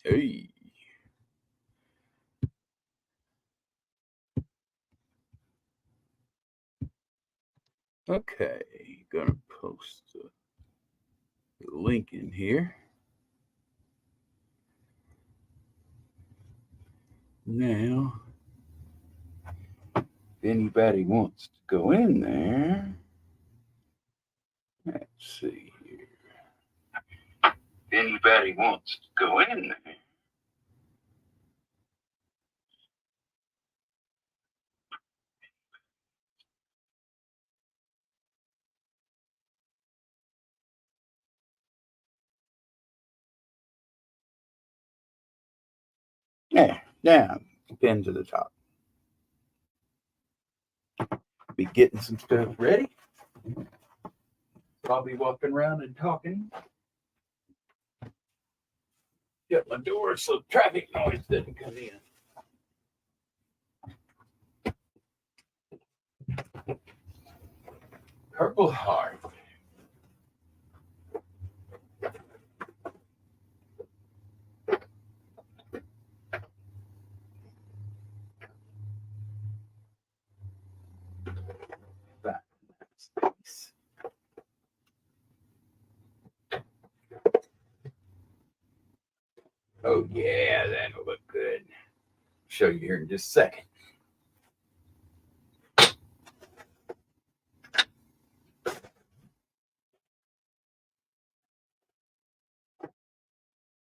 Hey. Okay, gonna post the link in here. Now, if anybody wants to go in there, let's see here. If anybody wants to go in there. Yeah, down, pin to the top. Be getting some stuff ready. I'll be walking around and talking. Shut my door so traffic noise doesn't come in. Purple Heart. Oh yeah, that'll look good. Show you here in just a second.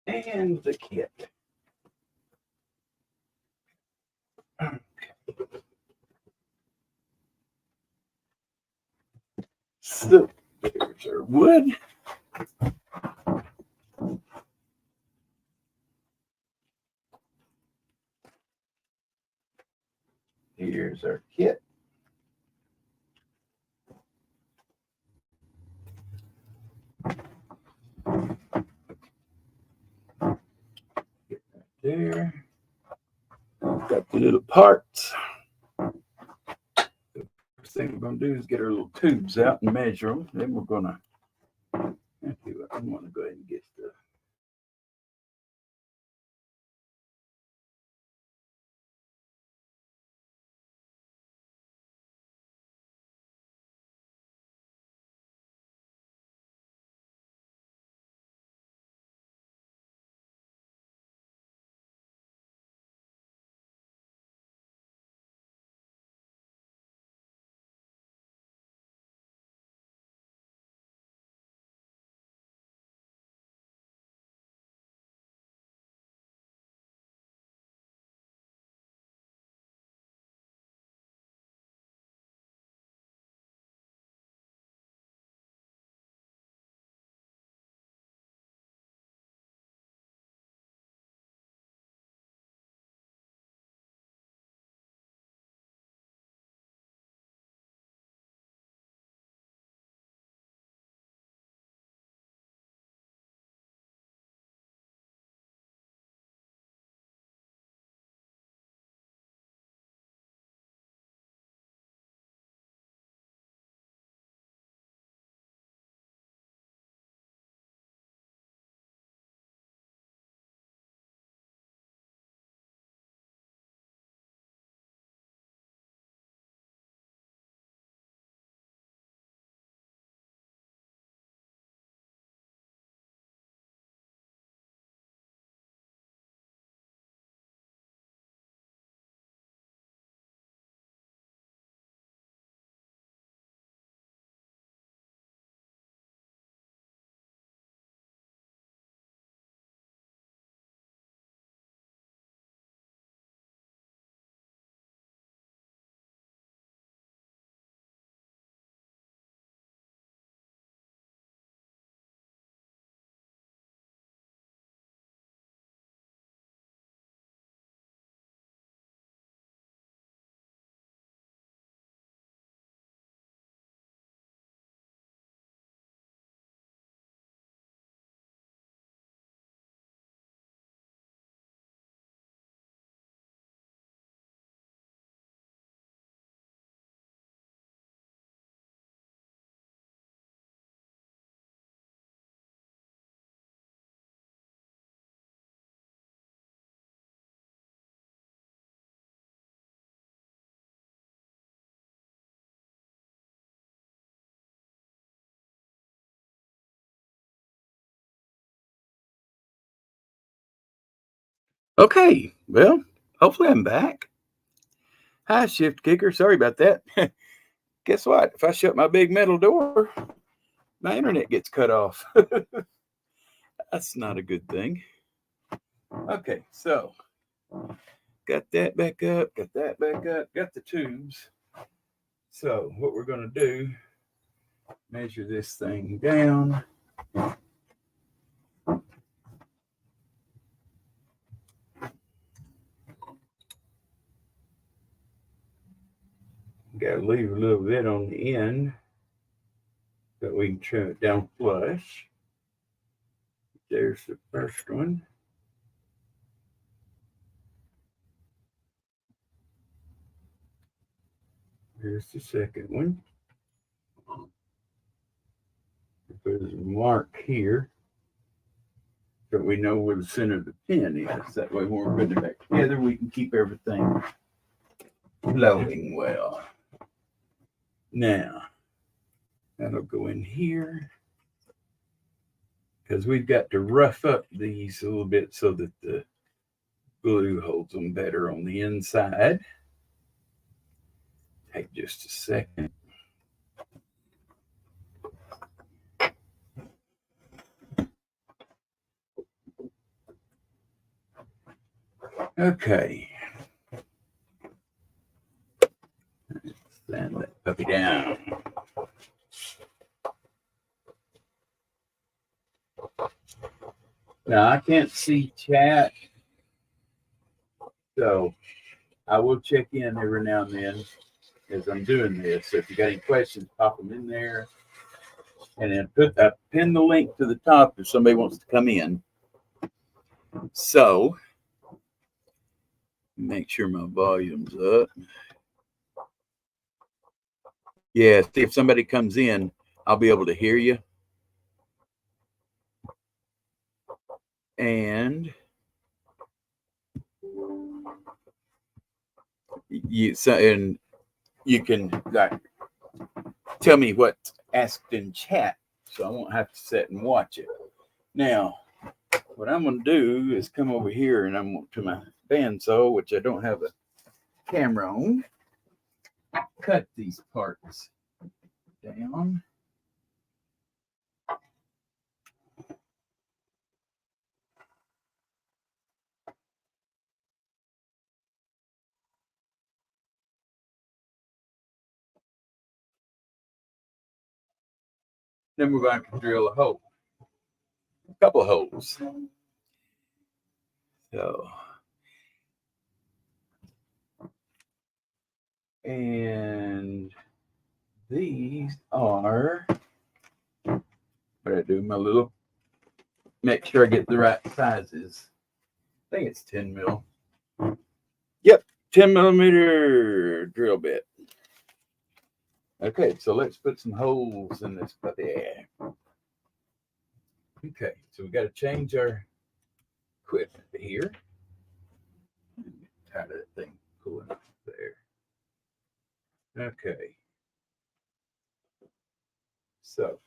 And the kit. Okay. So there's our wood. Here's our kit. Get right there. Got the little parts. The first thing we're going to do is get our little tubes out and measure them. Then we're going to, I'm going to go ahead and get the Okay, well, hopefully I'm back. Hi, Shift Kicker. Sorry about that. Guess what? If I shut my big metal door, my internet gets cut off. That's not a good thing. Okay, so got that back up, got that back up, got the tubes. So what we're going to do, measure this thing down. Got to leave a little bit on the end so we can trim it down flush. There's the first one. Here's the second one. There's a mark here so we know where the center of the pin is. That way when we're putting it back together, we can keep everything flowing well. Now, that'll go in here because we've got to rough up these a little bit so that the glue holds them better on the inside. Take just a second. Okay. Let's sand that puppy down. Now I can't see chat, so I will check in every now and then as I'm doing this. So if you got any questions, pop them in there, and then pin the link to the top if somebody wants to come in. So make sure my volume's up. Yeah, see if somebody comes in, I'll be able to hear you. And you can like tell me what's asked in chat, so I won't have to sit and watch it. Now, what I'm going to do is come over here and I'm to my bandsaw, which I don't have a camera on. Cut these parts down. Then we're going to drill a hole, a couple of holes. So, and these are what I do, my little, make sure I get the right sizes. I think it's 10 mil. Yep, 10 millimeter drill bit. Okay, so let's put some holes in this puppy. Okay, so we got to change our equipment here. Tired of that thing pulling up there. Okay. So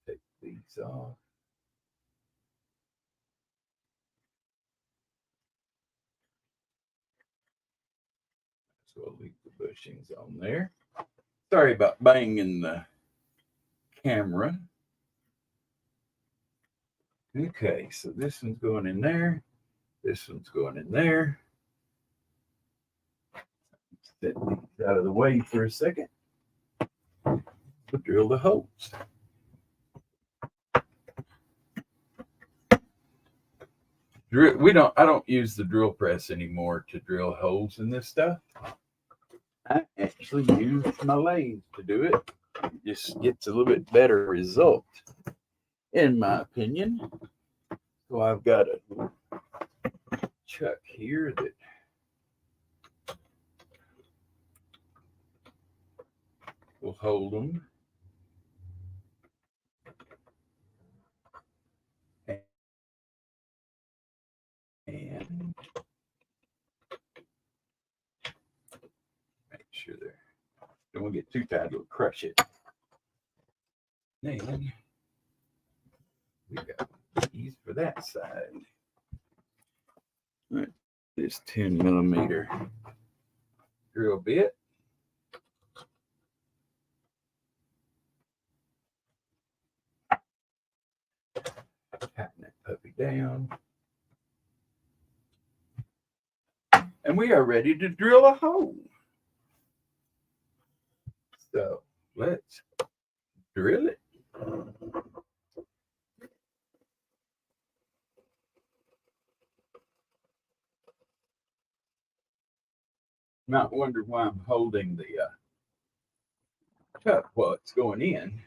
take these off. So I'll leave the bushings on there. Sorry about banging the camera. Okay, so this one's going in there. This one's going in there. Set these out of the way for a second. We'll drill the holes. I don't use the drill press anymore to drill holes in this stuff. I actually use my lathe to do it. It just gets a little bit better result, in my opinion. So I've got a chuck here that will hold them. And make sure they're, don't want to get too tight, it'll crush it. Then we got these for that side. Right. This 10mm drill bit. Tighten that puppy down. And we are ready to drill a hole. So let's drill it. Might wonder why I'm holding the cup while it's going in.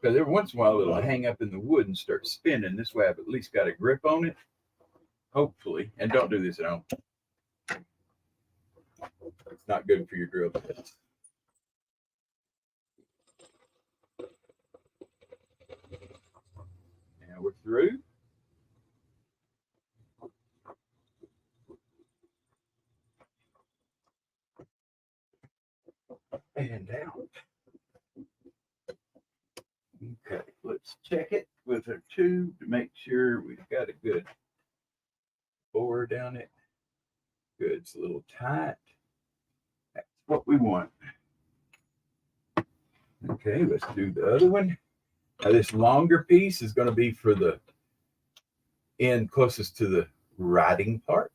Because every once in a while it'll hang up in the wood and start spinning. This way I've at least got a grip on it. Hopefully. And don't do this at home. It's not good for your drill bits. Now we're through. And out. Okay, let's check it with our tube to make sure we've got a good bore down it. Good, it's a little tight. That's what we want. Okay, let's do the other one. Now this longer piece is going to be for the end closest to the riding part.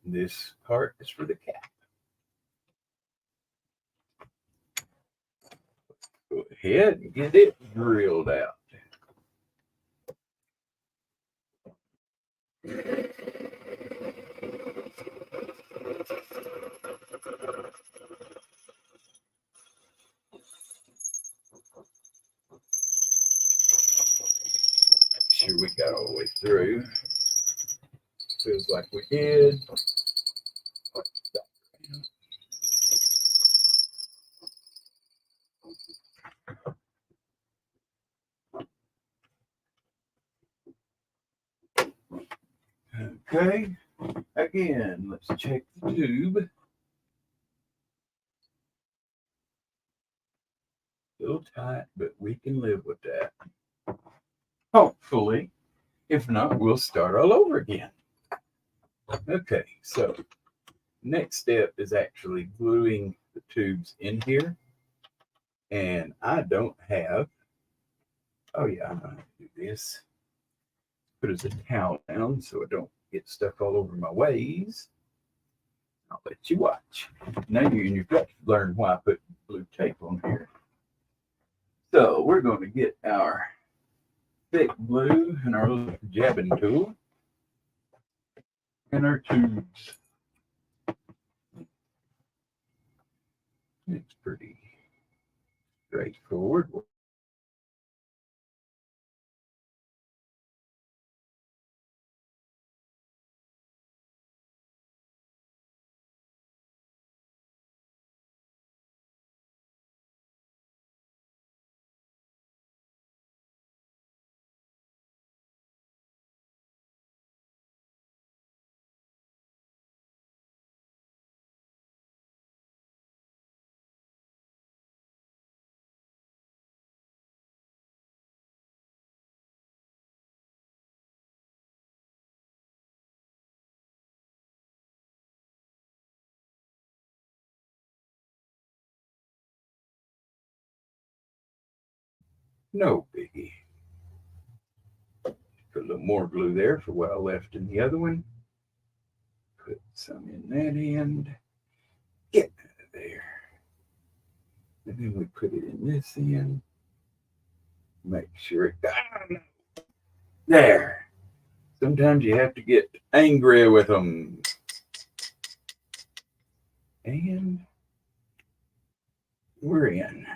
This part is for the cap. Go ahead and get it drilled out. Make sure we got all the way through. Feels like we did. Okay, again, let's check the tube. A little tight, but we can live with that. Hopefully. If not, we'll start all over again. Okay, so next step is actually gluing the tubes in here. And I don't have, oh yeah, I'm going to do this. Put as a towel down so I don't get stuck all over my ways. I'll let you watch. Now you've got to learn why I put blue tape on here. So we're going to get our thick glue and our little jabbing tool and our tubes. It's pretty straightforward. No biggie. Put a little more glue there for what I left in the other one. Put some in that end. Get out of there. And then we put it in this end. Make sure it got there. Sometimes you have to get angry with them. And we're in.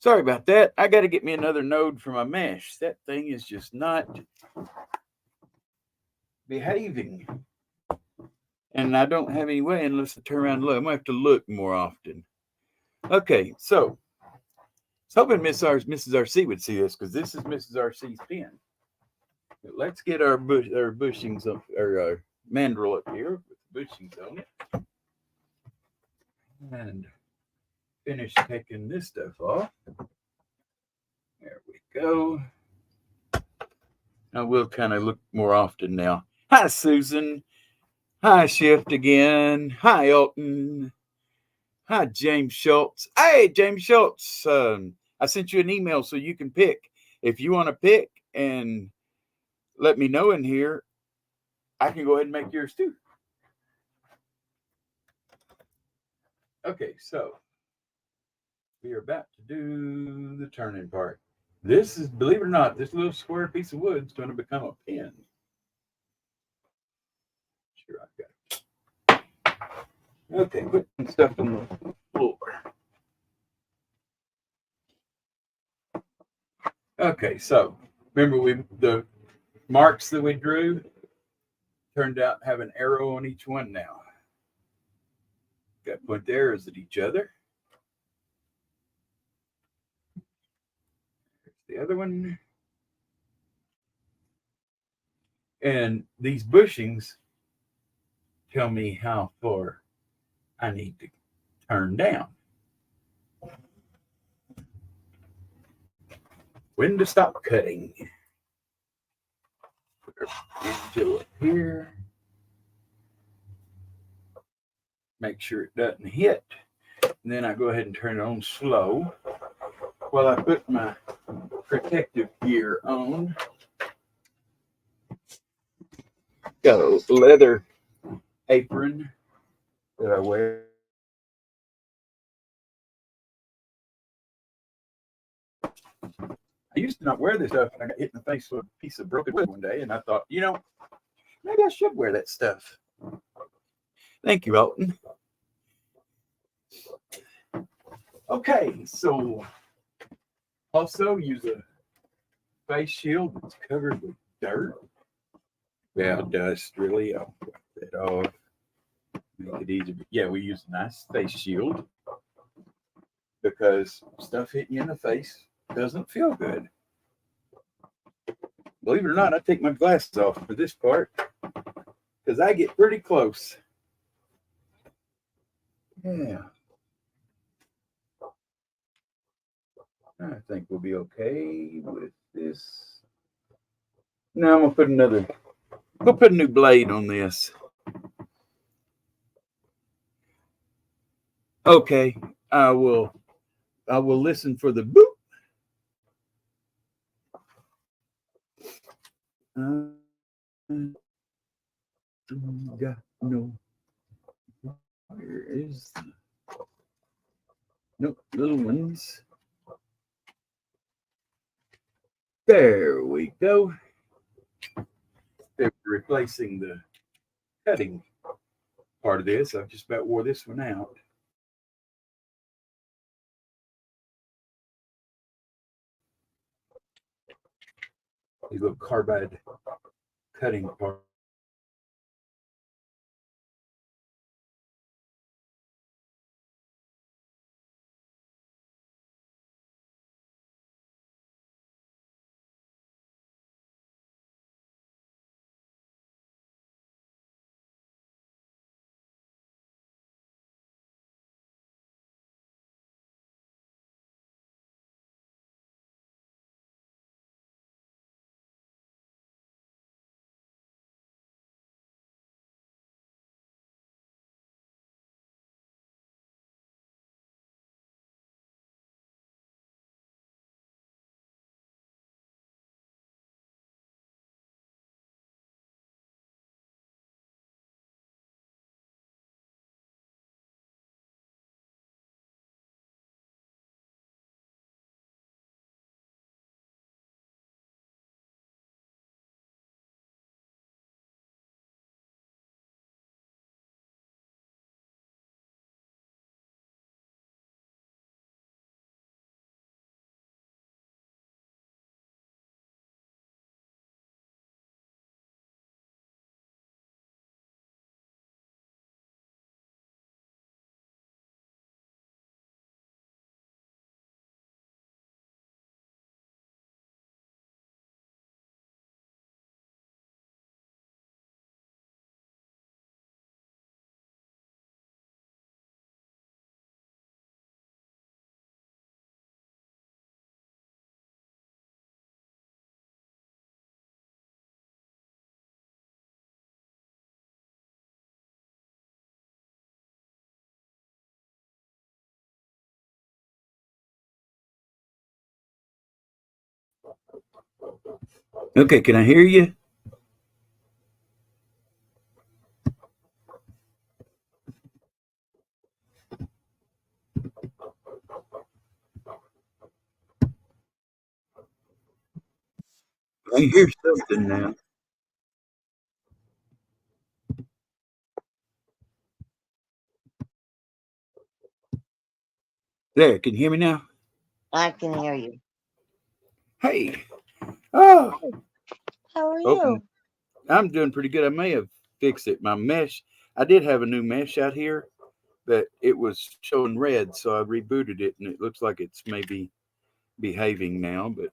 Sorry about that. I got to get me another node for my mesh. That thing is just not behaving. And I don't have any way unless I turn around and look. I might have to look more often. Okay, so I was hoping Mrs. RC would see this because this is Mrs. RC's pen. But let's get our bushings up, our mandrel up here with the bushings on it. And finish taking this stuff off. There we go. I will kind of look more often now. Hi, Susan. Hi, Shift again. Hi, Elton. Hi, James Schultz. Hey, James Schultz. I sent you an email so you can pick. If you want to pick and let me know in here, I can go ahead and make yours too. Okay, so we are about to do the turning part. This is, believe it or not, this little square piece of wood is going to become a pen. Sure, I've got it. Okay, put some stuff on the floor. Okay, so remember the marks that we drew turned out to have an arrow on each one now. Got to point the arrows at each other. There's the other one. And these bushings tell me how far I need to turn down. When to stop cutting. Put our angel up here. Make sure it doesn't hit. And then I go ahead and turn it on slow while I put my protective gear on. Got a leather apron that I wear. I used to not wear this stuff, and I got hit in the face with a piece of broken wood one day, and I thought, maybe I should wear that stuff. Thank you, Elton. Okay, so also use a face shield that's covered with dirt. Well, dust, really. I'll wipe that off. Make it easy. But yeah, we use a nice face shield because stuff hitting you in the face doesn't feel good. Believe it or not, I take my glasses off for this part because I get pretty close. Yeah. I think we'll be okay with this. Now I'm gonna put a new blade on this. Okay, I will listen for the boop. Got no. Where is the nope, little ones? There we go. They're replacing the cutting part of this. I've just about wore this one out. These little carbide cutting part. Okay, can I hear you? I hear something now. There, can you hear me now? I can hear you. Hey, oh, How are open. you? I'm doing pretty good. I may have fixed it. My mesh, I did have a new mesh out here, but it was showing red, so I rebooted it, and it looks like it's maybe behaving now. But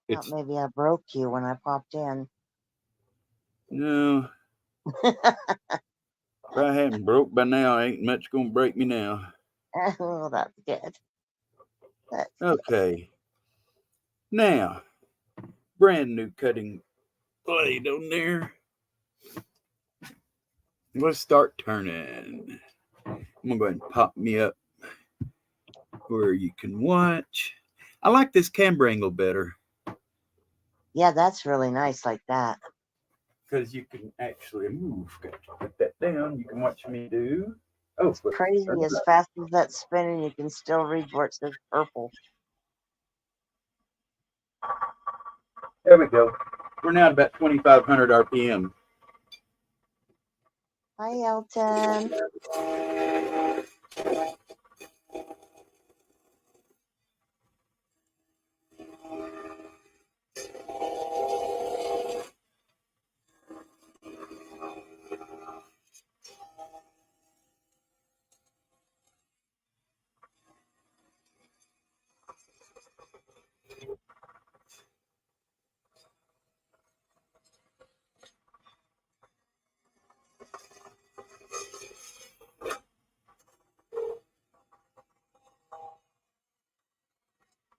Thought it's maybe I broke you when I popped in. no. If I hadn't broke by now, ain't much gonna break me now. Oh, that's good. That's Okay, now brand new cutting blade on there. Let's start turning. I'm gonna go ahead and pop me up where you can watch. I like this camera angle better yeah, that's really nice like that. because you can actually move. Got to put that down. You can watch me do. Oh, It's but crazy as fast as that's spinning, you can still read where it says purple. there we go. We're now at about 2,500 RPM. Hi, Elton.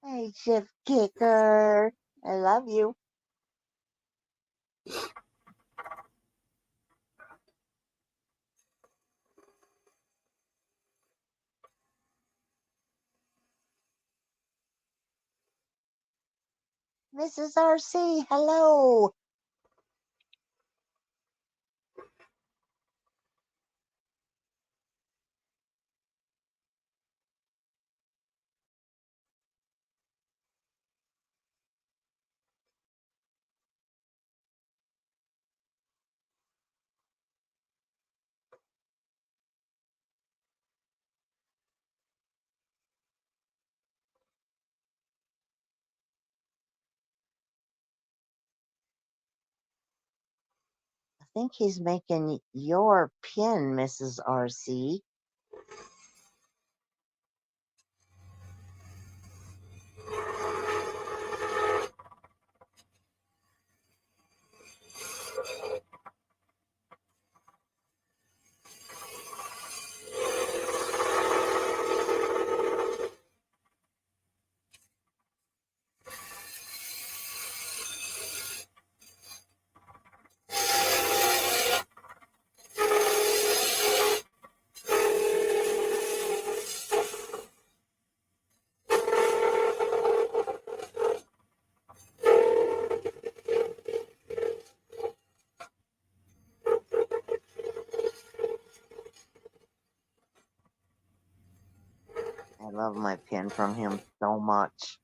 Hey, Shift Kicker. I love you. Mrs. RC, hello. I think he's making your pin, Mrs. RC. I love my pin from him so much.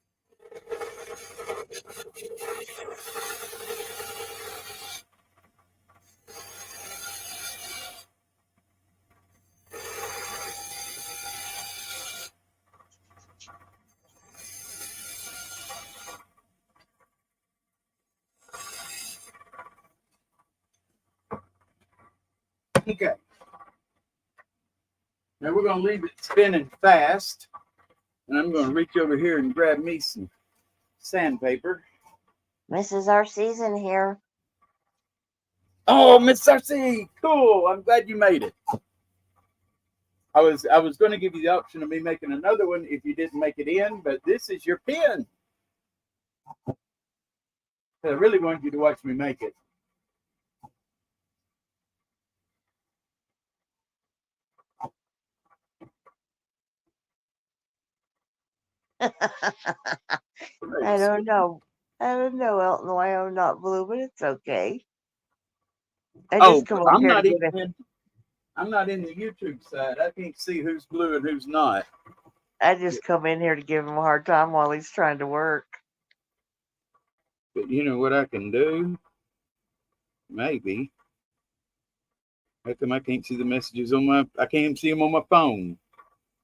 Okay. Now we're gonna leave it spinning fast, and I'm gonna reach over here and grab me some sandpaper. Mrs. RC's in here. Oh, Miss Cersei, cool. I'm glad you made it. I was going to give you the option of me making another one if you didn't make it in, but this is your pin. I really wanted you to watch me make it. I don't know. I don't know, Elton, why I'm not blue, but it's okay. I Oh, just come over I'm here to not get a. even. I'm not in the YouTube side. I can't see who's blue and who's not. I just come in here to give him a hard time while he's trying to work. But you know what I can do? Maybe. How come I can't see the messages on my? I can't even see them on my phone.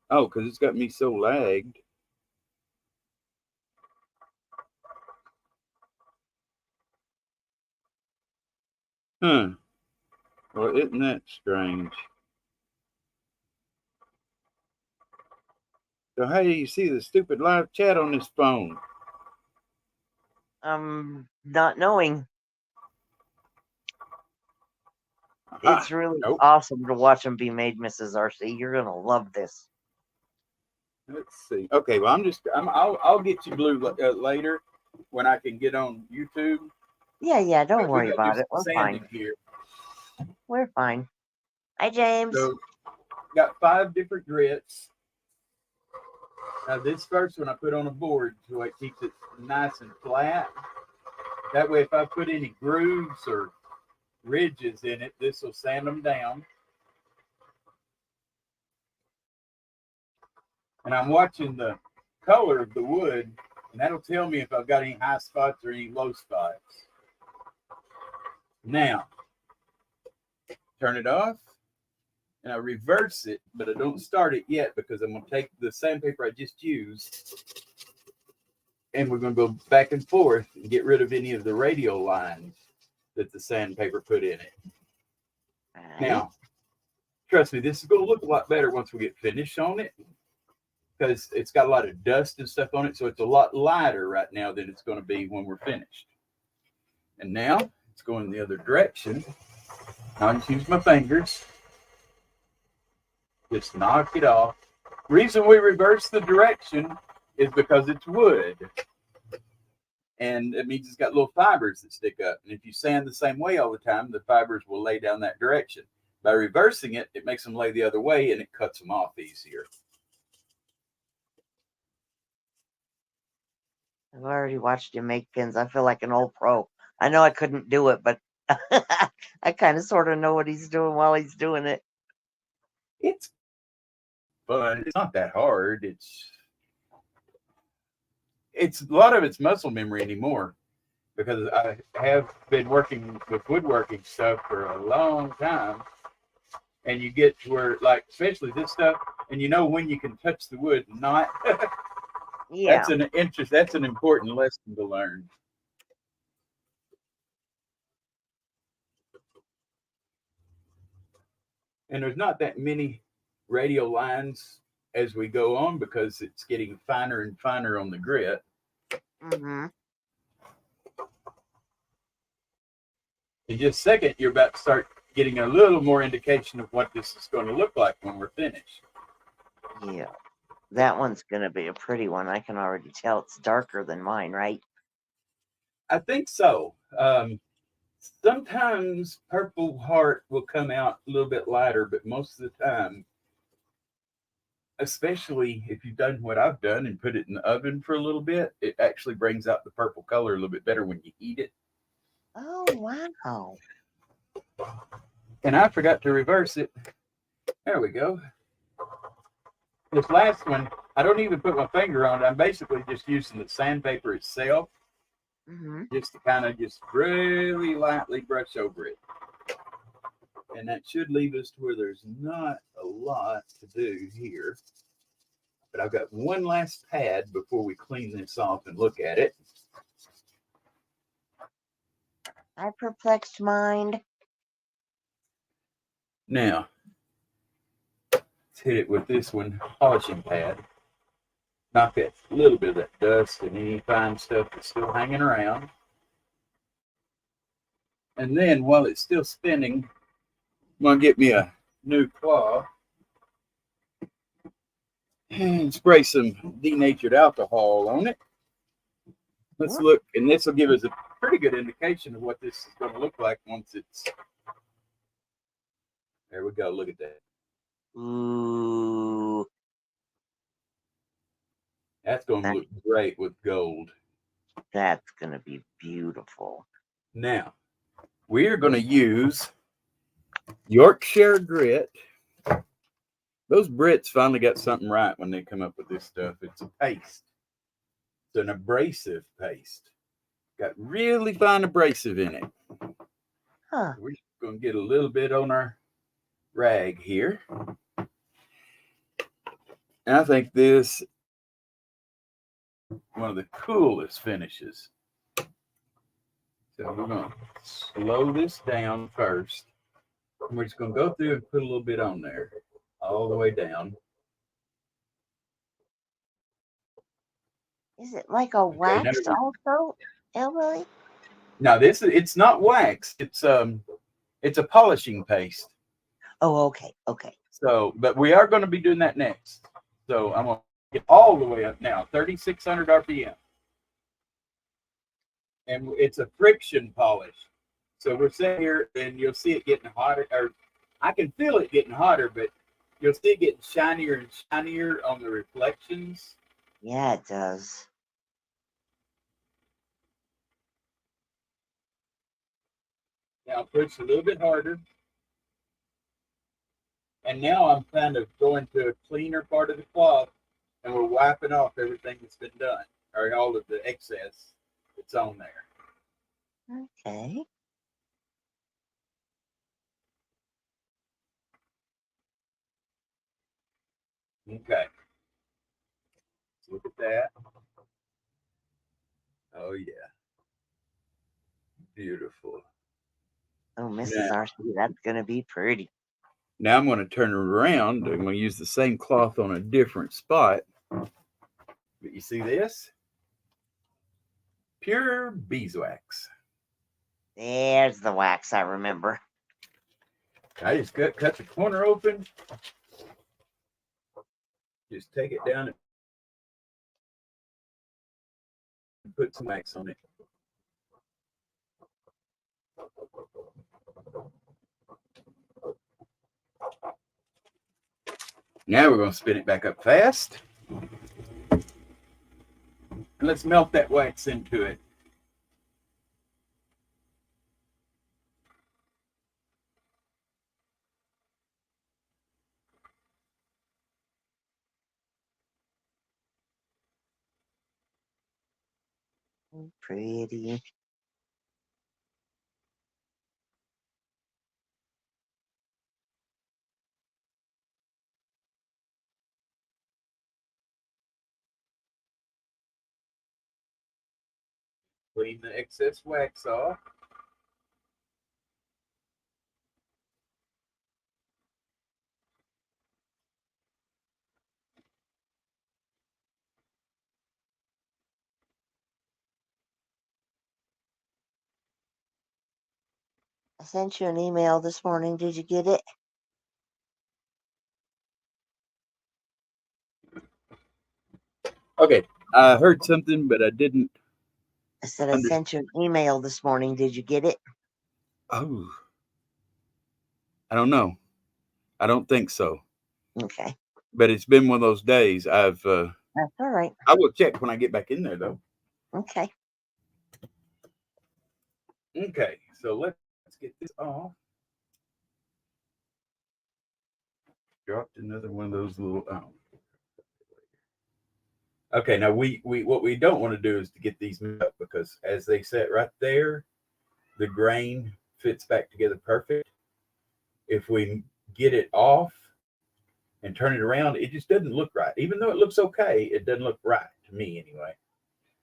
Oh, because it's got me so lagged. Huh. Well, isn't that strange? So how do you see the stupid live chat on this phone? Not knowing. It's really Nope. awesome to watch them be made, Mrs. RC. You're gonna love this. Let's see. Okay, well, I'll get you blue later when I can get on YouTube. Yeah, don't We worry got to do about it. some We're fine. sanding here. We're fine. Hi, James. So, got 5 different grits. Now, this first one I put on a board so it keeps it nice and flat. That way, if I put any grooves or ridges in it, this will sand them down. And I'm watching the color of the wood, and that'll tell me if I've got any high spots or any low spots. Now, turn it off, and I reverse it, but I don't start it yet because I'm going to take the sandpaper I just used, and we're going to go back and forth and get rid of any of the radial lines that the sandpaper put in it. Right. Now, trust me, this is going to look a lot better once we get finished on it because it's got a lot of dust and stuff on it, so it's a lot lighter right now than it's going to be when we're finished. And now it's going the other direction. I'll just use my fingers. Just knock it off. Reason we reverse the direction is because it's wood. And it means it's got little fibers that stick up. And if you sand the same way all the time, the fibers will lay down that direction. By reversing it, it makes them lay the other way and it cuts them off easier. I've already watched him make pins. I feel like an old pro. I know I couldn't do it, but I kind of sort of know what he's doing while he's doing it. It's fun. It's not that hard. It's a lot of it's muscle memory anymore because I have been working with woodworking stuff for a long time. And you get to where, like, especially this stuff, and you know when you can touch the wood and not. Yeah. That's an important lesson to learn. And there's not that many radial lines as we go on because it's getting finer and finer on the grit. Mm-hmm. In just a second, you're about to start getting a little more indication of what this is going to look like when we're finished. Yeah. That one's going to be a pretty one. I can already tell it's darker than mine, right? I think so. Sometimes Purple Heart will come out a little bit lighter, but most of the time, especially if you've done what I've done and put it in the oven for a little bit, it actually brings out the purple color a little bit better when you eat it. Oh, wow. And I forgot to reverse it. There we go. This last one, I don't even put my finger on it. I'm basically just using the sandpaper itself, just to kind of just really lightly brush over it. And that should leave us to where there's not a lot to do here. But I've got one last pad before we clean this off and look at it. I perplexed mind. Now, let's hit it with this one, polishing pad. Knock that little bit of that dust and any fine stuff that's still hanging around. And then while it's still spinning, I'm going to get me a new claw and spray some denatured alcohol on it. Let's look, and this will give us a pretty good indication of what this is going to look like once it's. There we go. Look at that. Ooh. That's going to look great with gold. That's going to be beautiful. Now, we are going to use Yorkshire grit. Those Brits finally got something right when they come up with this stuff. It's a paste. It's an abrasive paste. Got really fine abrasive in it. Huh. We're just going to get a little bit on our rag here. And I think this one of the coolest finishes. So we're going to slow this down first. And we're just going to go through and put a little bit on there, all the way down. Is it like a wax also, Ellie? Now it's not wax. It's a polishing paste. Oh, okay, okay. So, but we are going to be doing that next. So I'm going to get all the way up now, 3,600 RPM. And it's a friction polish. So we're sitting here and you'll see it getting hotter, or I can feel it getting hotter, but you'll see it getting shinier and shinier on the reflections. Yeah, it does. Now push a little bit harder. And now I'm kind of going to a cleaner part of the cloth and we're wiping off everything that's been done, or all of the excess that's on there. Okay. Okay. Look at that. Oh, yeah. Beautiful. Oh, Mrs. RC, that's going to be pretty. Now I'm going to turn it around. I'm going to use the same cloth on a different spot. But you see this? Pure beeswax. There's the wax, I remember. I just cut the corner open. Just take it down and put some wax on it. Now we're going to spin it back up fast. And let's melt that wax into it. Pretty. Clean the excess wax off. I sent you an email this morning. Did you get it? Okay, I heard something, but I didn't. I said I sent you an email this morning. Did you get it? Oh, I don't know. I don't think so. Okay. But it's been one of those days. That's all right. I will check when I get back in there, though. Okay. Okay, so let's get this off. Dropped another one of those little. Okay, now we what we don't want to do is to get these up, because as they set right there, the grain fits back together perfect. If we get it off and turn it around, it just doesn't look right. Even though it looks okay, it doesn't look right to me anyway.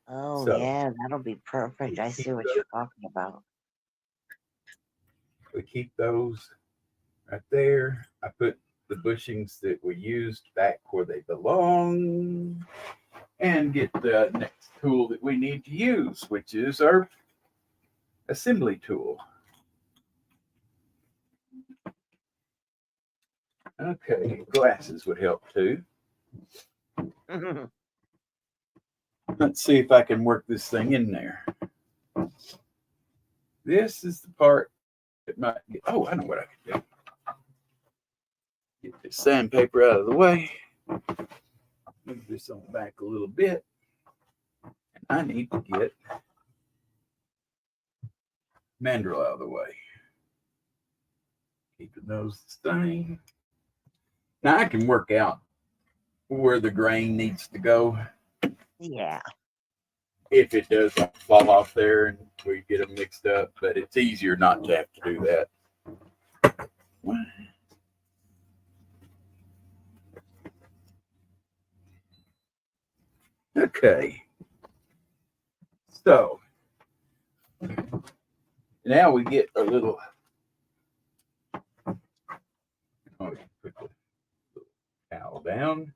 Oh, So, yeah, that'll be perfect. I see what you're talking about. We keep those right there. I put the bushings that we used back where they belong, and get the next tool that we need to use, which is our assembly tool. Okay, glasses would help too. Let's see if I can work this thing in there. This is the part that might get, oh, I know what I can do. Get this sandpaper out of the way. Move this on back a little bit. And I need to get mandrel out of the way. Keep the nose the same. Now I can work out where the grain needs to go. Yeah. If it does fall off there and we get them mixed up, but it's easier not to have to do that. Okay. So now we get a little. Oh, put the towel down.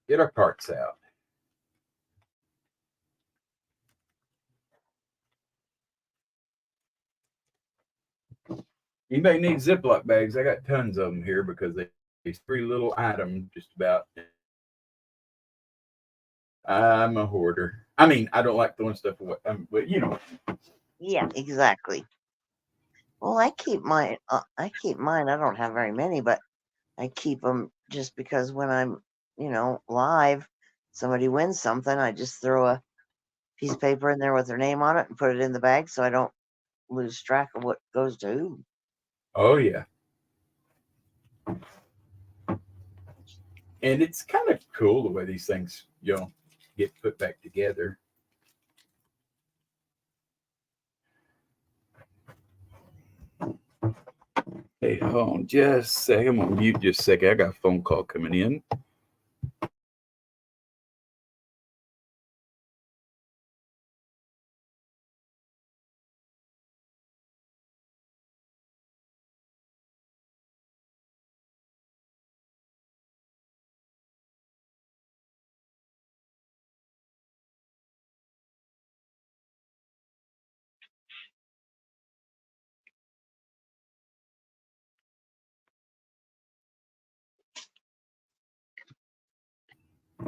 Get our parts out. You may need Ziploc bags. I got tons of them here because these three little items just about. I'm a hoarder. I mean, I don't like throwing stuff away, but you know. Yeah, exactly. Well, I keep mine. I don't have very many, but I keep them just because when I'm, live, somebody wins something, I just throw a piece of paper in there with their name on it and put it in the bag so I don't lose track of what goes to who. Oh yeah. And it's kind of cool the way these things, get put back together. Hey, hold on just a second. I'm going to mute just a second. I got a phone call coming in.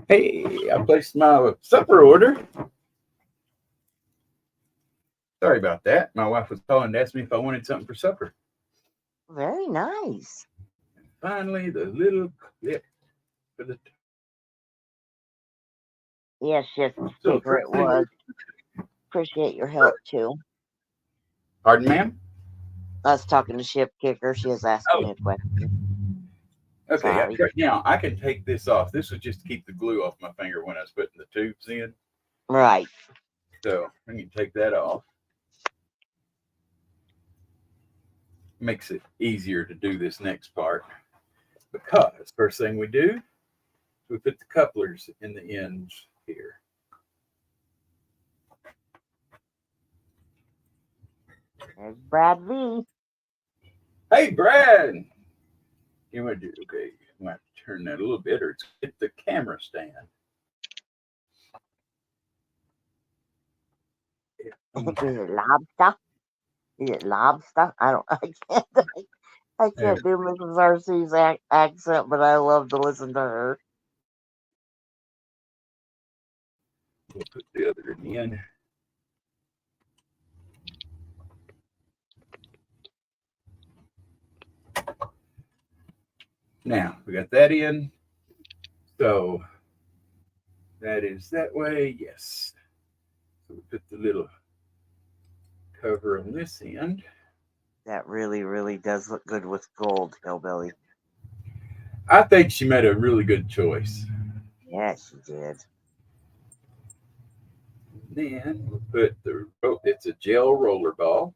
Hey, I placed my supper order. Sorry about that. My wife was calling to ask me if I wanted something for supper. Very nice. And finally, the little clip for the. Yes, yes, So, Kicker, it was. Appreciate your help too. Pardon, ma'am? I was talking to Ship Kicker. She was asking Oh, me a question. okay. Sorry. Right now, I can take this off. This was just to keep the glue off my finger when I was putting the tubes in. Right. So, I can take that off. Makes it easier to do this next part because first thing we do is we put the couplers in the ends here. There's Brad V. Hey, Brad. You want to do okay? I might have to turn that a little bit, or hit the camera stand. Is it lobster? Is it lobster? I don't. I can't do Mrs. RC's accent, but I love to listen to her. We'll put the other in. Now we got that in. So that is that way. Yes. So we put the little cover on this end. That really, really does look good with gold, Hillbilly. I think she made a really good choice. Yeah, she did. Then we'll put the it's a gel roller ball.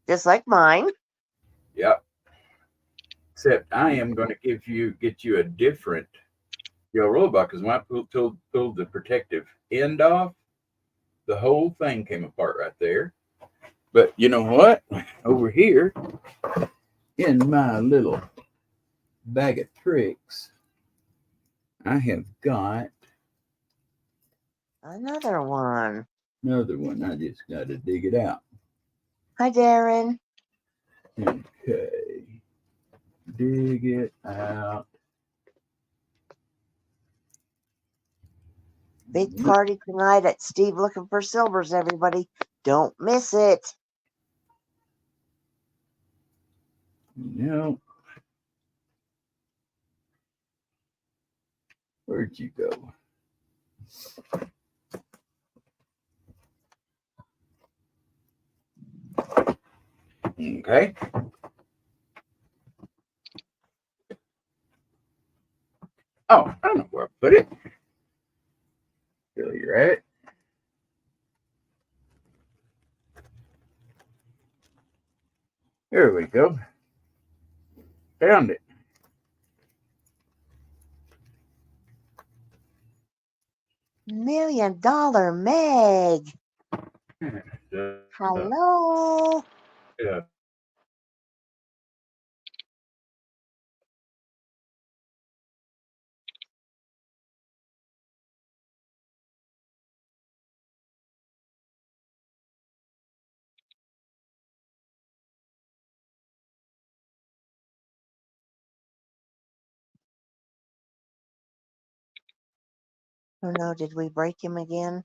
Just like mine. Yep. Except I am going to get you a different gel roller ball because when I pulled the protective end off, the whole thing came apart right there. But you know what? Over here in my little bag of tricks, I have got Another one. another one. I just got to dig it out. Hi, Darren. Okay. Dig it out. Big party tonight at Steve Looking for Silvers, everybody. Don't miss it. No. Where'd you go? Okay. Oh, I know where I put it. There you're at. There we go. Found it. $1 million Meg. Hello. Yeah. Oh no, did we break him again?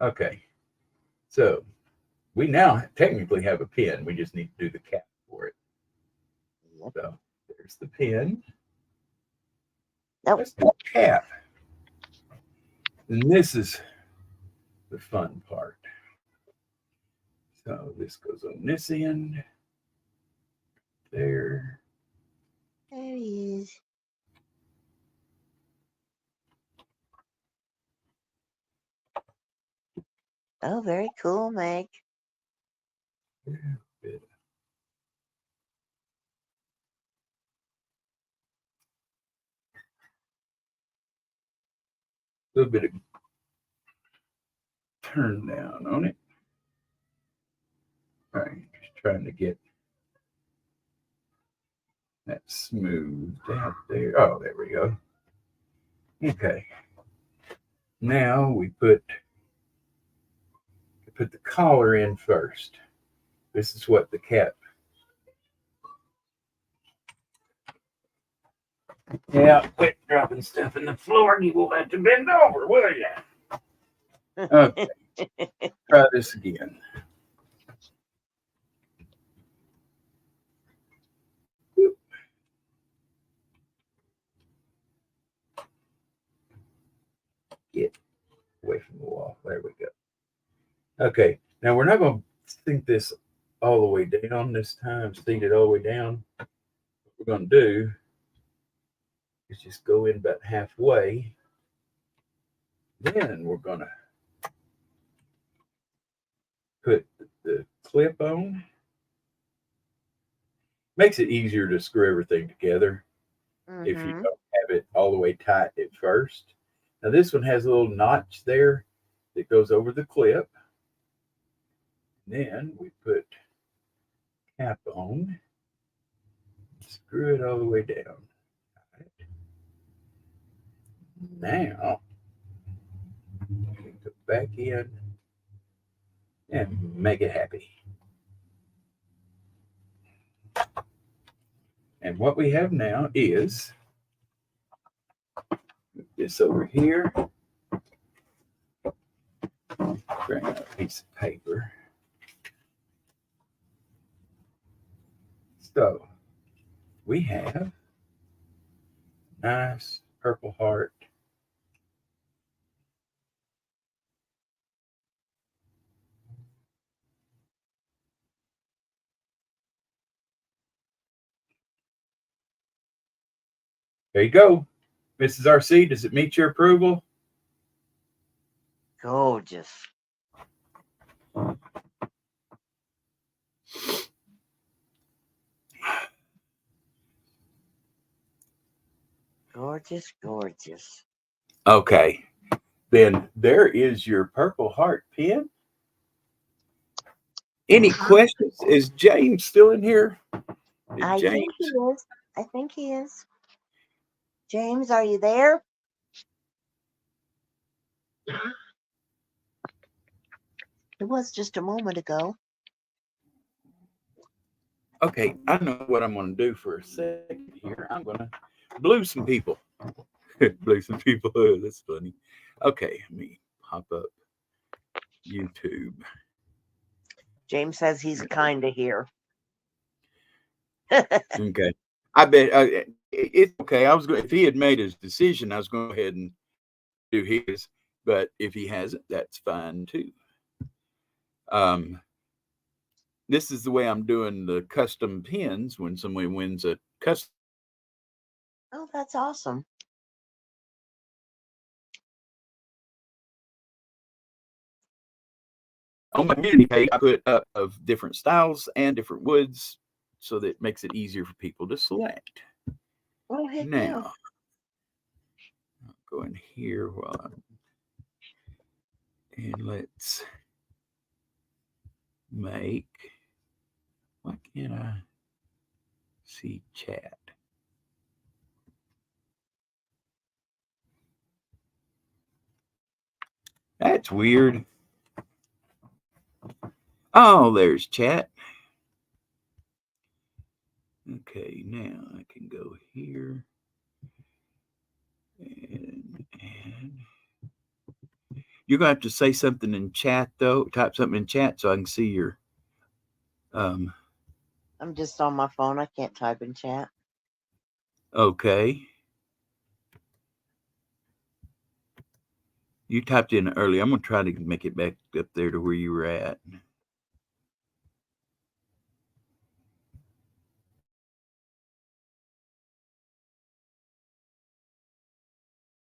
Okay. So we now technically have a pin. We just need to do the cap for it. Yep. So there's the pin. Nope. Let's do the cap. And this is the fun part. So this goes on this end. There. There he is. Oh, very cool, Meg. Bit. A little bit of turn down on it. All right, just trying to get that smoothed out there. Oh, there we go. Okay. Now we put the collar in first. This is what the cap. Yeah, quit dropping stuff in the floor and you won't have to bend over, will you? Okay, try this again. Get away from the wall. There we go. Okay, now we're not going to sink this all the way down this time, sink it all the way down. What we're going to do is just go in about halfway. Then we're going to put the clip on. Makes it easier to screw everything together if you don't have it all the way tight at first. Now this one has a little notch there that goes over the clip. Then we put cap on, screw it all the way down. Now we go back in and make it happy. And what we have now is this over here. Bring out a piece of paper. So we have nice purple heart. There you go. Mrs. RC, does it meet your approval? Gorgeous. Gorgeous, gorgeous. Okay. Then there is your Purple Heart pin. Any questions? Is James still in here? I think he is. I think he is. James, are you there? It was just a moment ago. Okay, I know what I'm going to do for a second here. I'm going to blue some people. Blue some people. Oh, that's funny. Okay, let me pop up YouTube. James says he's kind of here. Okay. I bet it's okay. I was going if he had made his decision, I was going to go ahead and do his. But if he hasn't, that's fine too. Um, this is the way I'm doing the custom pins when somebody wins a custom. Oh, that's awesome. On my community page, I put up of different styles and different woods, so that it makes it easier for people to select. Oh, heck yeah. Now, I'll go in here and let's make. Why can't I see chat? That's weird. Oh, there's chat. Okay, now I can go here and you're gonna have to say something in chat though. Type something in chat so I can see your um I'm just on my phone. I can't type in chat. okay. You typed in early. I'm gonna try to make it back up there to where you were at.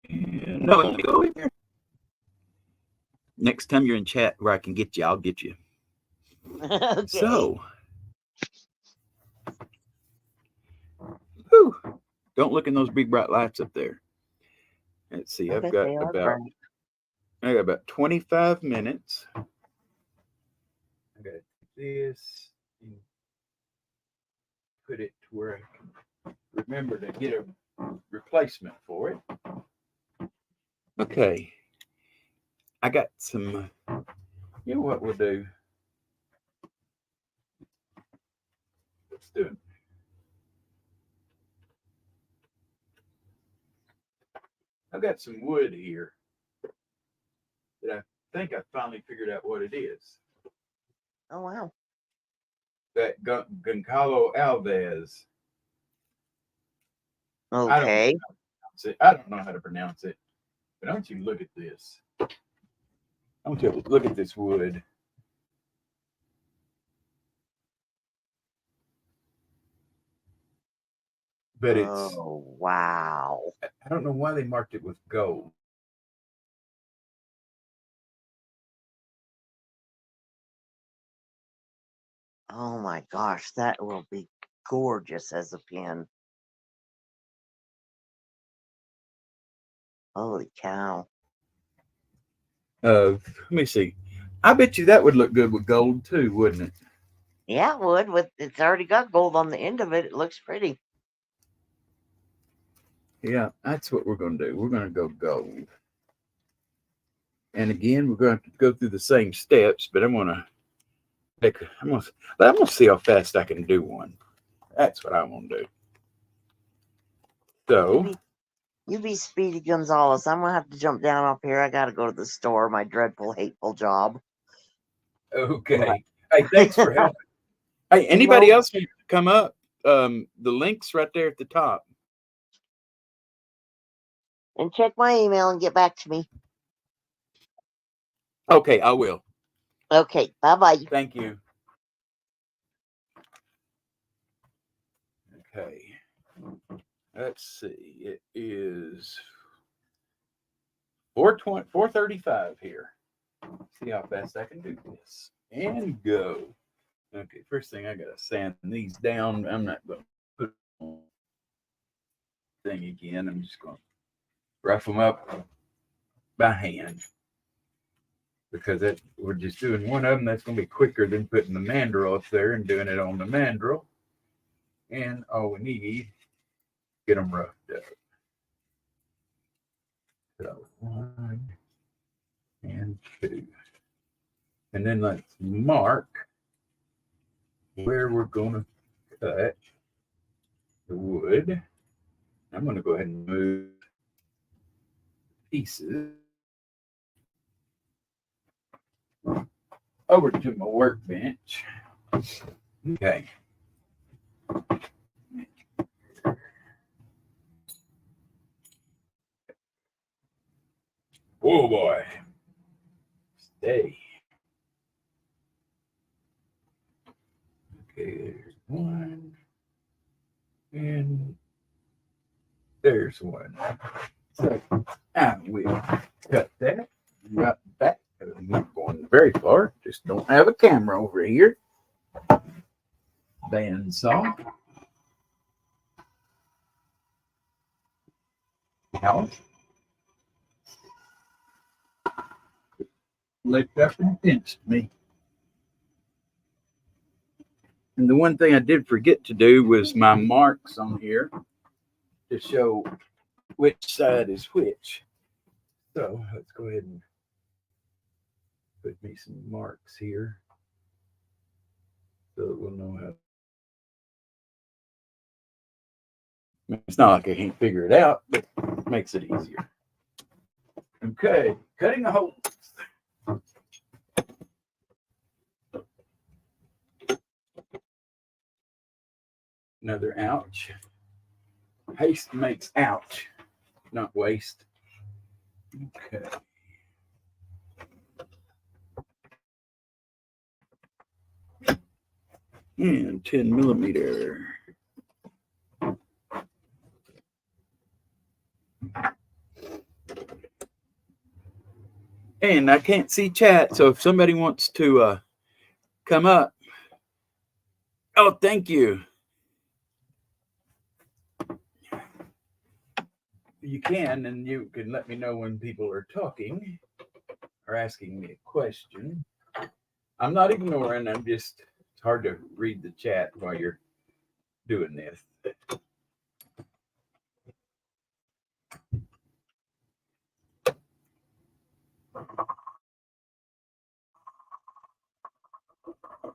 And, no, let me go in there. Next time you're in chat where I can get you, I'll get you. Okay. So, whew, don't look in those big bright lights up there. Let's see. Okay, they are bright. I got about 25 minutes. I got this and put it to where I can remember to get a replacement for it. Okay. I got some, you know what we'll do? Let's do it. I've got some wood here that I think I finally figured out what it is. Oh, wow. That Goncalo Alves. Okay. I don't know how to pronounce it, but I want you to look at this. I want you to look at this wood. But it's, Oh, wow. I don't know why they marked it with gold. Oh my gosh, that will be gorgeous as a pin. Holy cow. Let me see. I bet you that would look good with gold too, wouldn't it? Yeah, it would. With it's already got gold on the end of it. It looks pretty. Yeah, that's what we're going to do. We're going to go gold. And again, we're going to go through the same steps, but I'm going to see how fast I can do one. That's what I want to do. So, You be Speedy Gonzalez. I'm gonna have to jump down off here. I gotta go to the store. My dreadful, hateful job. okay. Hey, thanks for helping. Hey, anybody else come up? The link's right there at the top. And check my email and get back to me. Okay, I will. Okay, bye-bye. Thank you. Okay. Let's see. It is 4:35 here. See how fast I can do this. And go. Okay, first thing I gotta sand these down. I'm not gonna put thing again. I'm just gonna rough them up by hand. Because we're just doing one of them. That's gonna be quicker than putting the mandrel up there and doing it on the mandrel. And all we need, get them roughed up. So 1 and 2. And then let's mark where we're going to cut the wood. I'm going to go ahead and move pieces over to my workbench. Okay. Oh boy. Stay. Okay, there's one. And there's one. So I will cut that right back. I'm not going very far. Just don't have a camera over here. Bandsaw. Now, licked up and pinched me. And the one thing I did forget to do was my marks on here to show which side is which. So let's go ahead and put me some marks here so that we'll know how. It's not like I can't figure it out, but it makes it easier. Okay, cutting a hole. Another ouch. Haste makes ouch, not waste. Okay. And 10 millimeter. And I can't see chat, so if somebody wants to come up. Oh, thank you. You can, and you can let me know when people are talking or asking me a question. I'm not ignoring, it's hard to read the chat while you're doing this.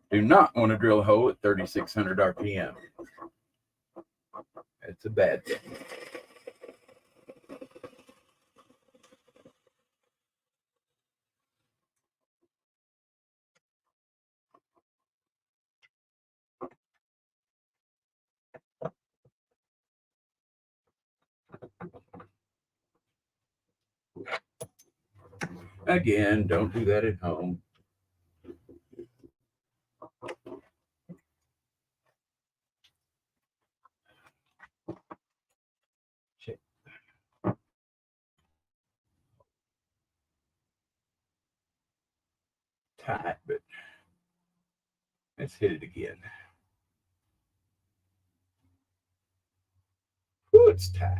Do not want to drill a hole at 3,600 RPM. That's a bad thing. Again, don't do that at home. Check. Tight, but let's hit it again. Ooh, it's tight.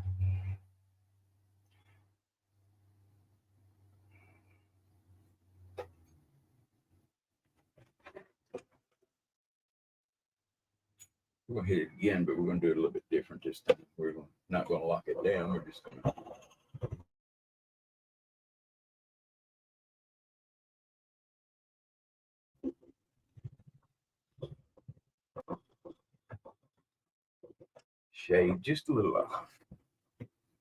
We're going to hit it again, but we're going to do it a little bit different this time. We're not going to lock it down. We're just going to. Shade just a little off.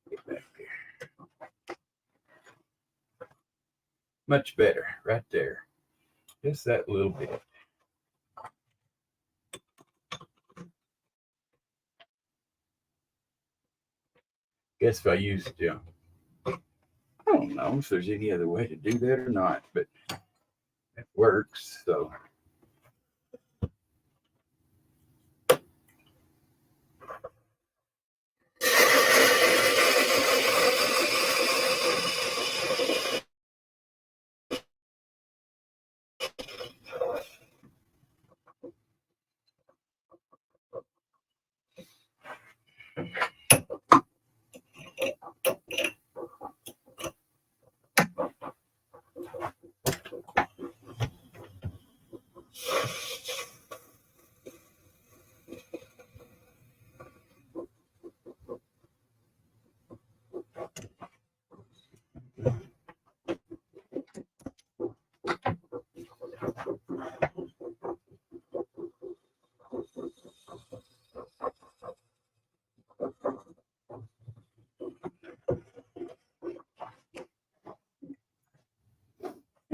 Get back there. Much better, right there. Just that little bit. Guess if I used, I don't know if there's any other way to do that or not, but it works. So.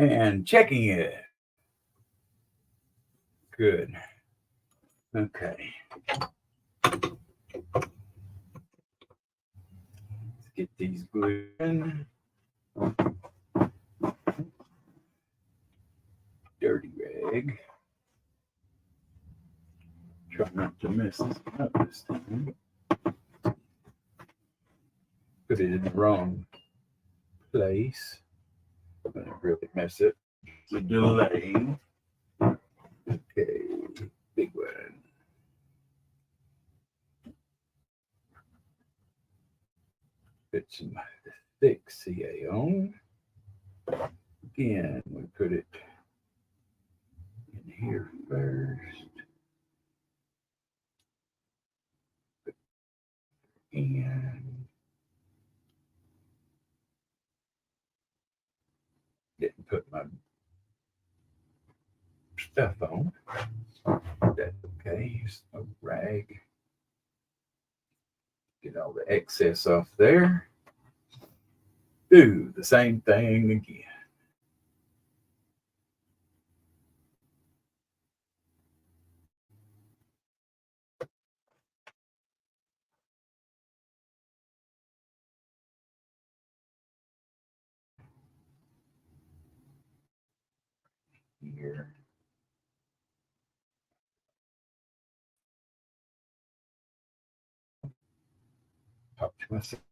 And checking it. Good. Okay. Let's get these glued in. Dirty rag. Try not to mess this up this time. Put it in the wrong place. I'm gonna really mess it. The delay. Okay, big one. Put some thick CA on. Again, we put it in here first. And didn't put my stuff on. That's okay. Here's a rag. Get all the excess off there. Do the same thing again. Here. Talk to myself.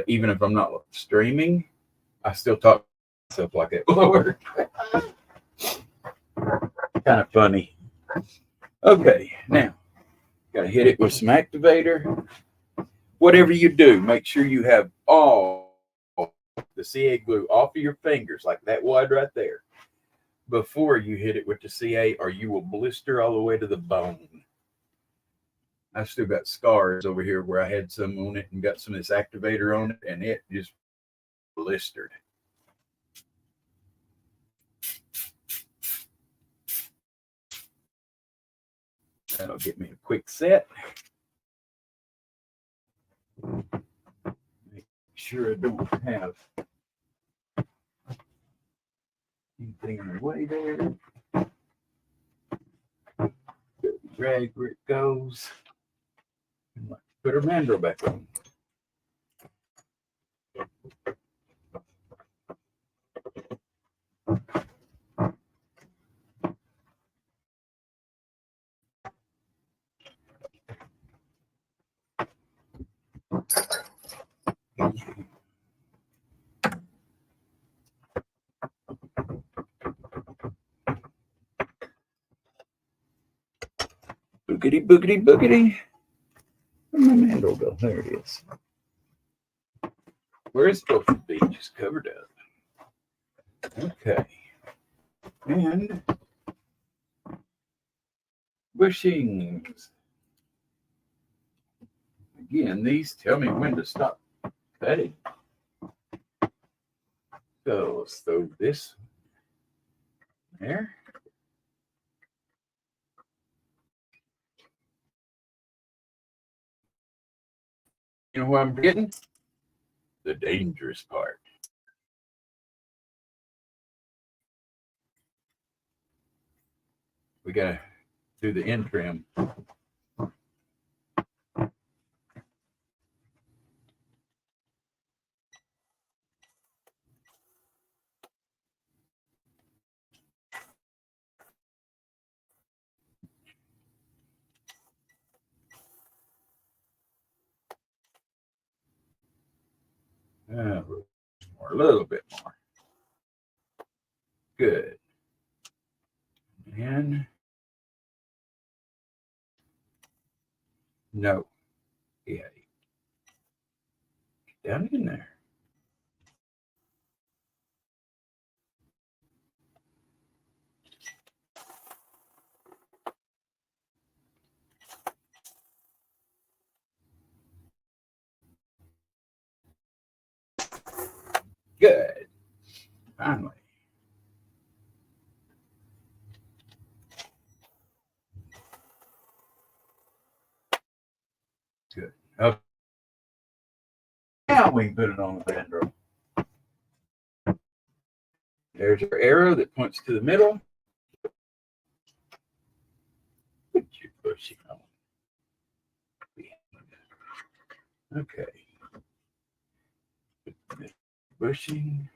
Even if I'm not streaming, I still talk to myself like that. Lord. Kind of funny. Okay, now gotta hit it with some activator. Whatever you do, make sure you have all the CA glue off of your fingers, like that wad right there, before you hit it with the CA, or you will blister all the way to the bone. I've still got scars over here where I had some on it and got some of this activator on it, and it just blistered. That'll get me a quick set. Make sure I don't have anything in the way there. Drag where it goes. And put her mandrel back on. Boogity, boogity, boogity. Where'd my mandrel go? There it is. Where is it supposed to be? Just covered up. Okay. And bushings. Again, these tell me when to stop cutting. So let's throw this there. You know what I'm forgetting? The dangerous part. We gotta do the end trim. A little bit more. Good. And no. Yeah. Get down in there. Good. Finally. Good. Okay. Now we can put it on the mandrel. There's our arrow that points to the middle. Put your bushing on. Okay. Bushing.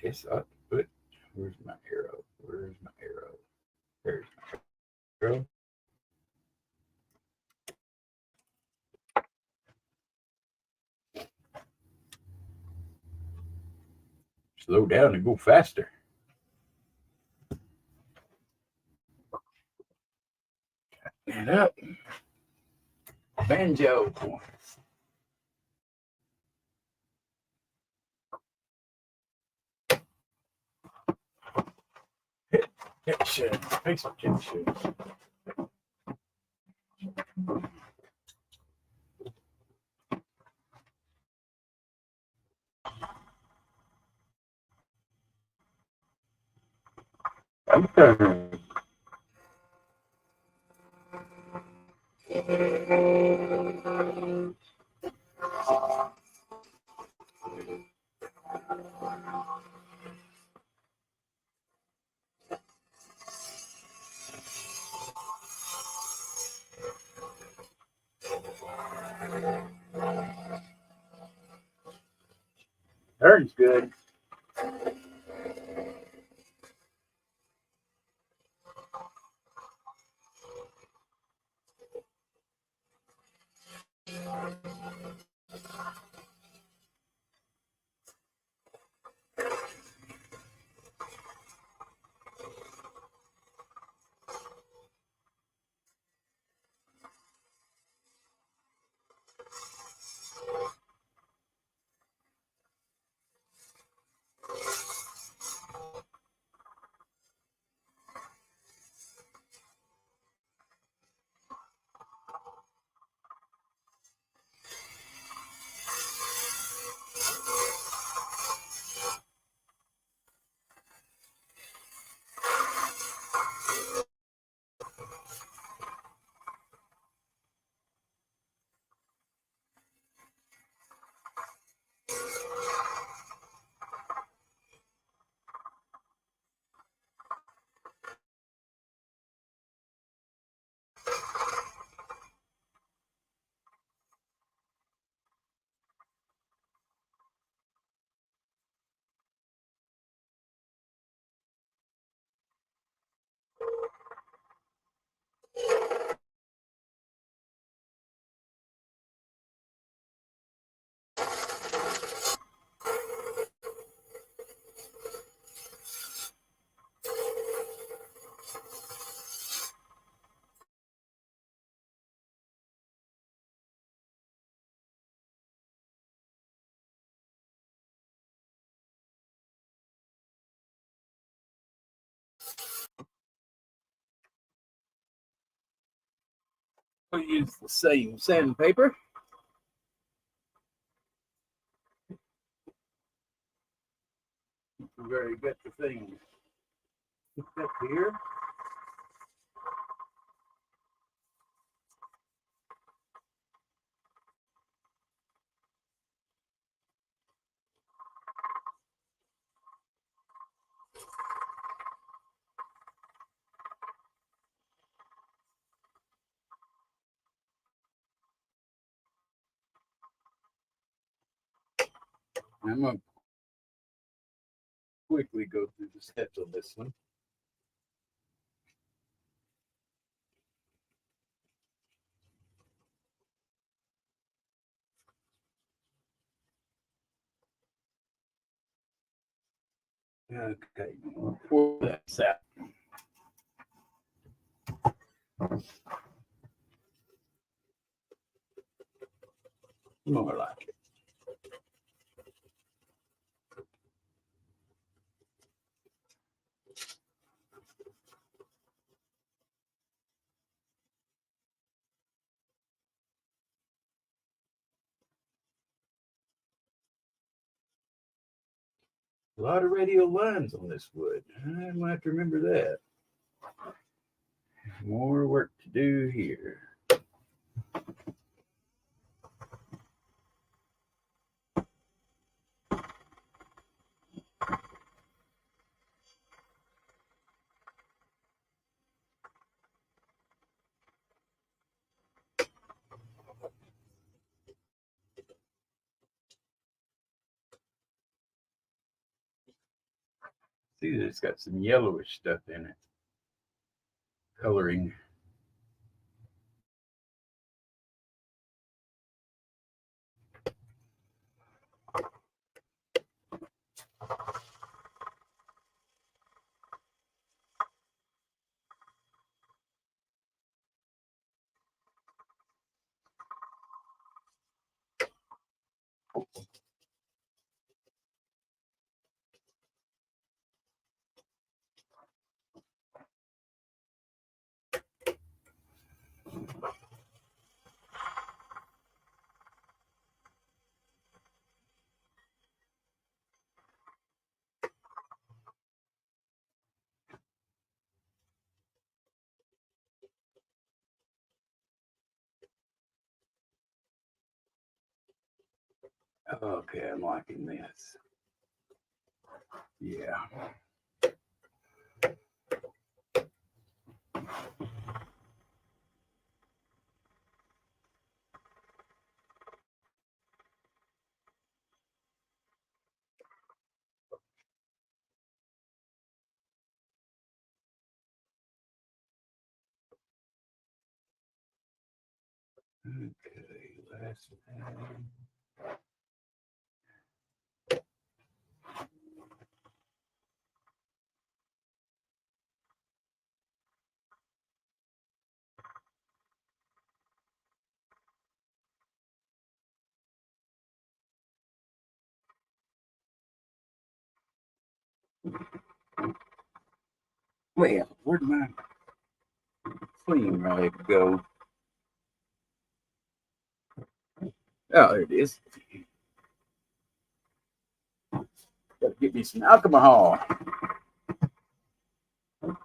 Guess I ought to put. Where's my arrow? Where's my arrow? There's my arrow. Slow down and go faster. And up. Banjo. Tension. Make some tension. Okay. Turn's good. We'll use the same sandpaper. We've already got the thing hooked up here. I'm going to quickly go through the steps of this one. Okay, pour that out. More like it. A lot of radial lines on this wood. I might have to remember that. More work to do here. See, it's got some yellowish stuff in it. Coloring. Okay, I'm liking this. Yeah. Okay, last one. Well, where'd my clean rag go? Oh, there it is. Gotta get me some alcohol. Okay,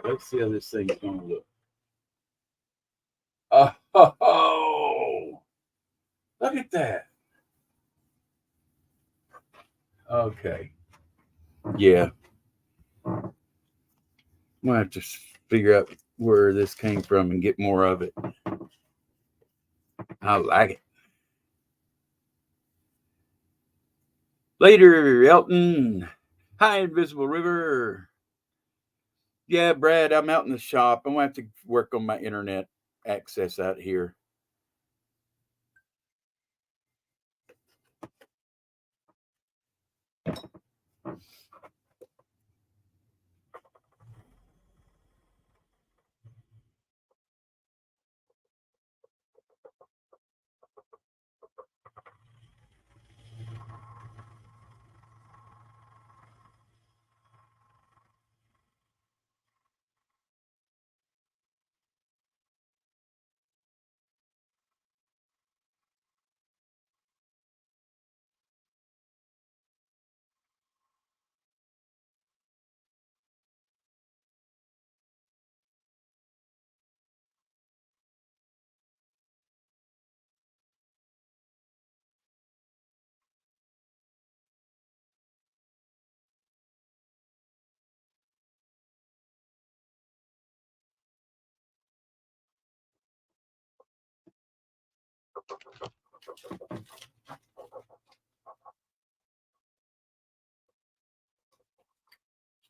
let's see how this thing's gonna look. Oh, look at that. Okay. Yeah. I'm gonna have to figure out where this came from and get more of it. I like it. Later, Elton. Hi, Invisible River. Yeah, Brad, I'm out in the shop. I'm gonna have to work on my internet access out here.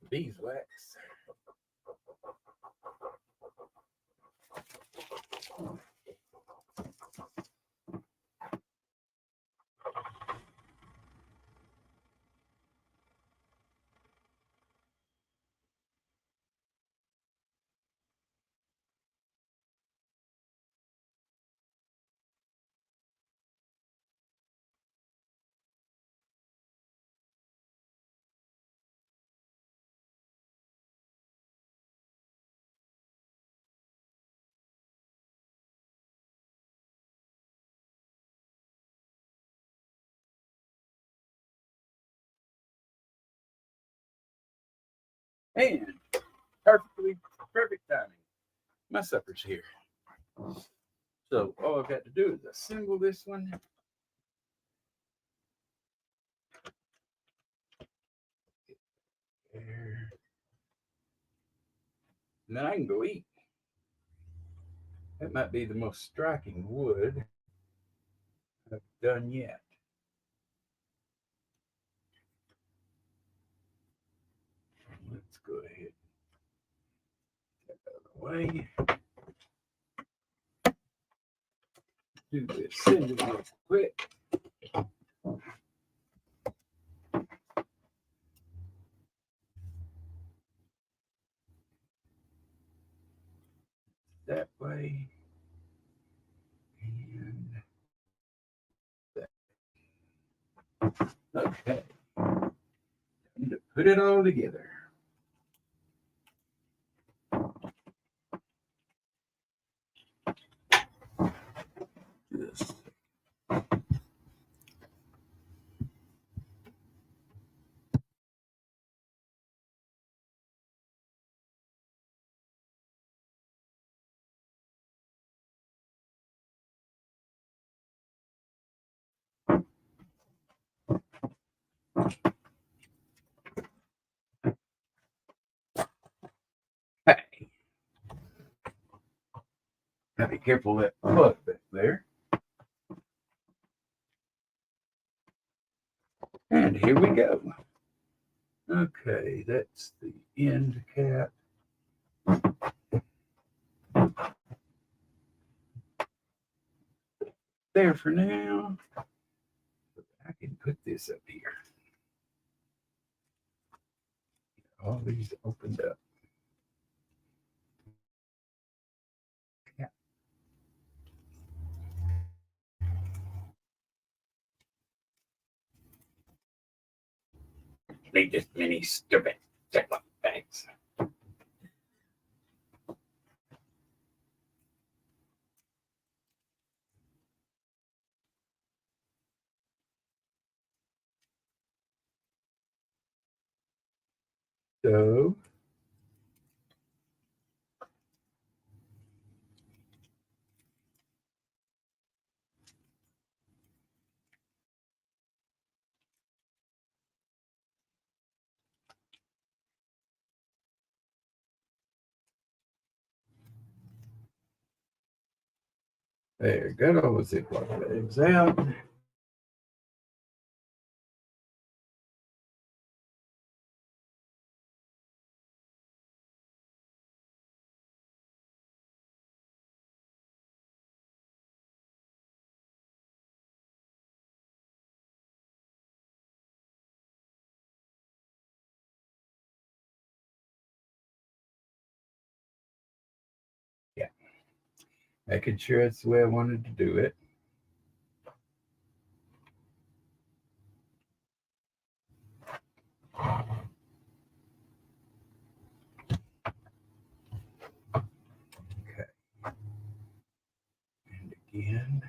Beeswax. And perfect timing. My supper's here. So all I've got to do is assemble this one. There. And then I can go eat. That might be the most striking wood I've done yet. way. Do this assembly real quick. That way. And that. Okay. Time to put it all together. Just hey. Now be careful of that plug back there. And here we go. Okay, that's the end cap. There for now. I can put this up here. All these opened up. Yeah. Need this many stupid Ziploc bags. So there, got all the Ziploc bags out. Yeah, making sure that's the way I wanted to do it. Okay. And again,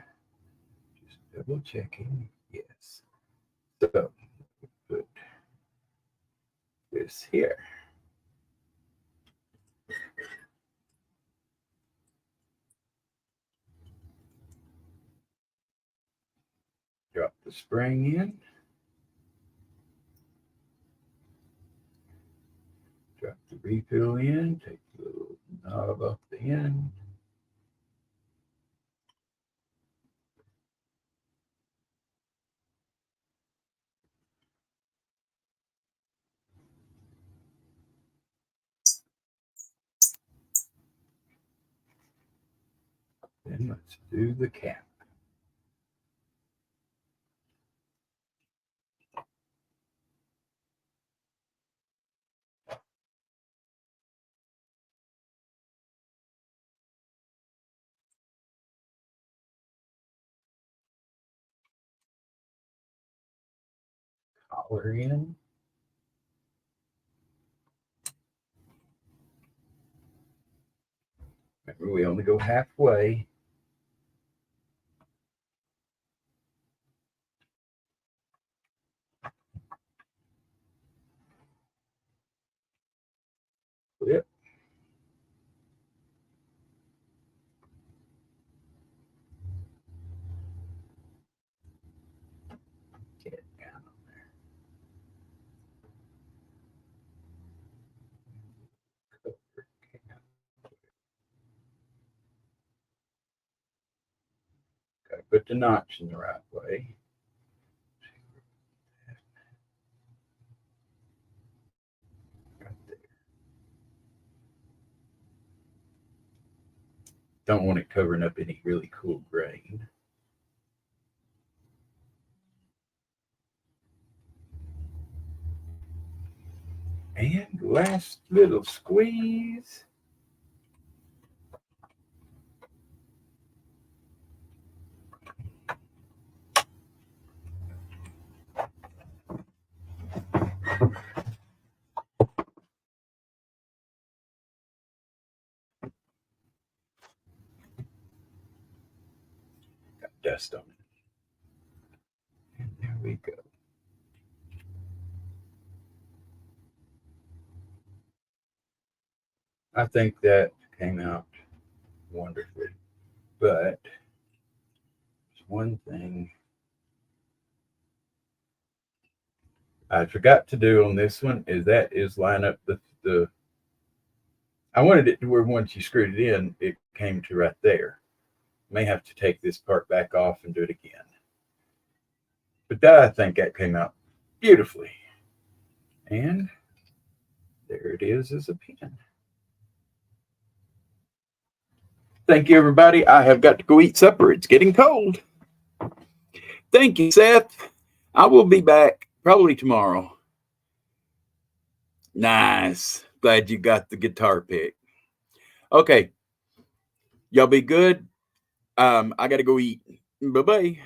just double checking. Yes. So put this here. Drop the spring in. Drop the refill in. Take the little knob off the end. Then let's do the cap. Collar in. Remember, we only go halfway. Flip. Get it down on there. Cover cap. Got to put the notch in the right way. Right there. Don't want it covering up any really cool grain. And last little squeeze. Got dust on it. And there we go. I think that came out wonderfully. But there's one thing I forgot to do on this one is line up the I wanted it to where once you screwed it in, it came to right there. May have to take this part back off and do it again. But that, I think that came out beautifully. And there it is as a pin. Thank you, everybody. I have got to go eat supper. It's getting cold. Thank you, Seth. I will be back probably tomorrow. Nice. Glad you got the guitar pick. Okay. Y'all be good. I got to go eat. Bye-bye.